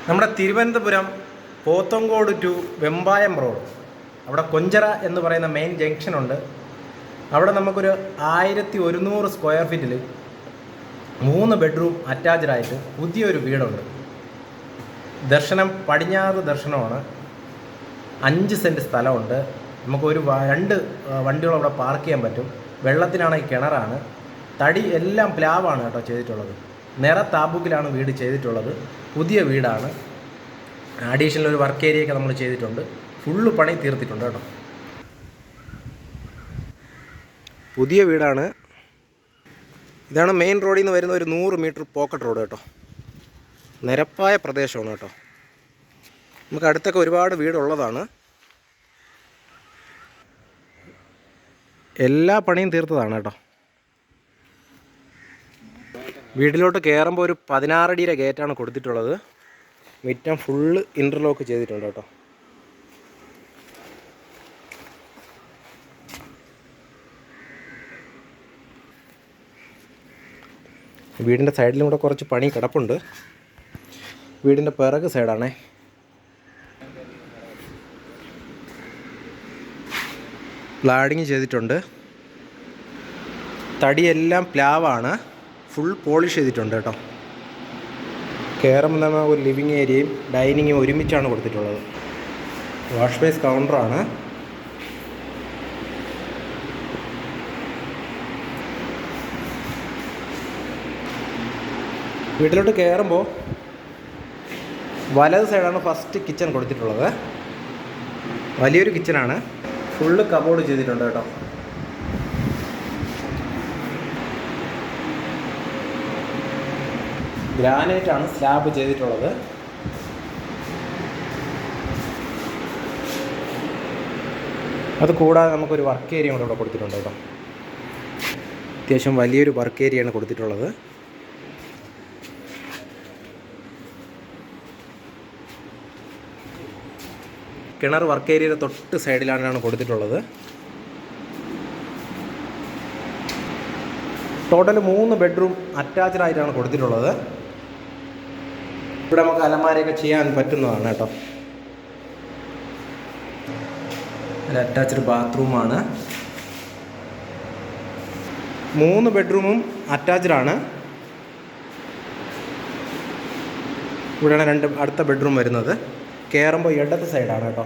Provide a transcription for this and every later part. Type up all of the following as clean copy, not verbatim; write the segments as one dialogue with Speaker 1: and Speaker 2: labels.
Speaker 1: നമ്മുടെ Thiruvananthapuram Pothencode to Vembayam road, അവിടെ കൊഞ്ചറ എന്ന് പറയുന്ന മെയിൻ ജംഗ്ഷനുണ്ട്. അവിടെ നമുക്കൊരു 1100 സ്ക്വയർ ഫീറ്റിൽ 3 ബെഡ്റൂം അറ്റാച്ച്ഡായിട്ട് പുതിയൊരു വീടുണ്ട്. ദർശനം പടിഞ്ഞാറ് ദർശനമാണ്. 5 സെൻറ്റ് സ്ഥലമുണ്ട്. നമുക്കൊരു 2 വണ്ടികൾ അവിടെ പാർക്ക് ചെയ്യാൻ പറ്റും. വെള്ളത്തിനാണെങ്കിൽ കിണറാണ്. തടി എല്ലാം പ്ലാവാണ് കേട്ടോ ചെയ്തിട്ടുള്ളത്. താബൂക്കിലാണ് വീട് ചെയ്തിട്ടുള്ളത്. പുതിയ വീടാണ്. അഡീഷണൽ ഒരു വർക്ക് ഏരിയ ഒക്കെ നമ്മൾ ചെയ്തിട്ടുണ്ട്. ഫുള്ള് പണി തീർത്തിട്ടുണ്ട് കേട്ടോ. പുതിയ വീടാണ്. ഇതാണ് മെയിൻ റോഡിൽ നിന്ന് വരുന്ന ഒരു 100 മീറ്റർ പോക്കറ്റ് റോഡ് കേട്ടോ. നിരപ്പായ പ്രദേശമാണ് കേട്ടോ. നമുക്ക് അടുത്തൊക്കെ ഒരുപാട് വീടുള്ളതാണ്. എല്ലാ പണിയും തീർത്തതാണ് കേട്ടോ. വീട്ടിലോട്ട് കയറുമ്പോൾ ഒരു 16 അടിയുടെ ഗേറ്റാണ് കൊടുത്തിട്ടുള്ളത്. മുറ്റം ഫുള്ള് ഇൻ്റർലോക്ക് ചെയ്തിട്ടുണ്ട് കേട്ടോ. വീടിൻ്റെ സൈഡിലും കൂടെ കുറച്ച് പണി കിടപ്പുണ്ട്. വീടിൻ്റെ പിറക് സൈഡാണേ. ലാഡിങ് ചെയ്തിട്ടുണ്ട്. തടിയെല്ലാം പ്ലാവാണ്. ഫുൾ പോളിഷ് ചെയ്തിട്ടുണ്ട് കേട്ടോ. കയറുമ്പോൾ തന്നെ ഒരു ലിവിങ് ഏരിയയും ഡൈനിങ്ങും ഒരുമിച്ചാണ് കൊടുത്തിട്ടുള്ളത്. വാഷ് ബേസ് കൗണ്ടറാണ്. വീട്ടിലോട്ട് കയറുമ്പോൾ വലത് സൈഡാണ് ഫസ്റ്റ് കിച്ചൺ കൊടുത്തിട്ടുള്ളത്. വലിയൊരു കിച്ചണാണ്. ഫുള്ള് കബോർഡ് ചെയ്തിട്ടുണ്ട് കേട്ടോ. ഗ്രാനൈറ്റാണ് സ്ലാബ് ചെയ്തിട്ടുള്ളത്. അത് കൂടാതെ നമുക്കൊരു വർക്ക് ഏരിയ കൂടെ ഇവിടെ കൊടുത്തിട്ടുണ്ട് കേട്ടോ. അത്യാവശ്യം വലിയൊരു വർക്ക് ഏരിയയാണ് കൊടുത്തിട്ടുള്ളത്. കിണർ വർക്ക് ഏരിയയുടെ തൊട്ട് സൈഡിലാണ് കൊടുത്തിട്ടുള്ളത്. ടോട്ടൽ 3 ബെഡ്റൂം അറ്റാച്ച്ഡ് ആയിട്ടാണ് കൊടുത്തിട്ടുള്ളത്. ഇവിടെ നമുക്ക് അലമാരയൊക്കെ ചെയ്യാൻ പറ്റുന്നതാണ് കേട്ടോ. ഒരു അറ്റാച്ച്ഡ് ബാത്റൂമാണ്. 3 ബെഡ്റൂമും അറ്റാച്ച്ഡാണ്. ഇവിടെയാണ് 2 അടുത്ത ബെഡ്റൂം വരുന്നത്. കയറുമ്പോൾ ഇടത്ത് സൈഡാണ് കേട്ടോ.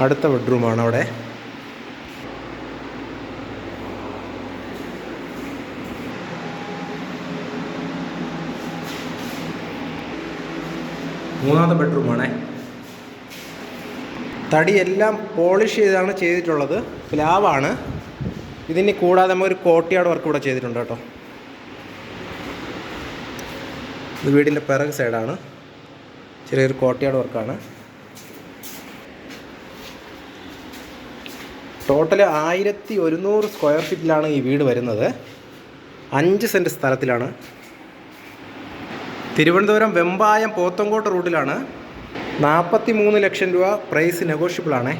Speaker 1: അടുത്ത ബെഡ്റൂമാണ് അവിടെ. മൂന്നാമത്തെ ബെഡ്റൂമാണേ. തടിയെല്ലാം പോളിഷ് ചെയ്താണ് ചെയ്തിട്ടുള്ളത്. പ്ലാവാണ്. ഇതിന് കൂടാതെ നമുക്കൊരു കോട്ടിയാട് വർക്ക് ഇവിടെ ചെയ്തിട്ടുണ്ട് കേട്ടോ. ഇത് വീടിൻ്റെ പിറക് സൈഡാണ്. ചെറിയൊരു കോട്ടിയാട് വർക്കാണ്. ടോട്ടൽ 1100 സ്ക്വയർ ഫീറ്റിലാണ് ഈ വീട് വരുന്നത്. 5 സെൻറ്റ് സ്ഥലത്തിലാണ്. തിരുവനന്തപുരം വെമ്പായം പോത്തങ്കോട്ട് റൂട്ടിലാണ്. 43 ലക്ഷം രൂപ പ്രൈസ് നെഗോഷ്യബിളാണേ.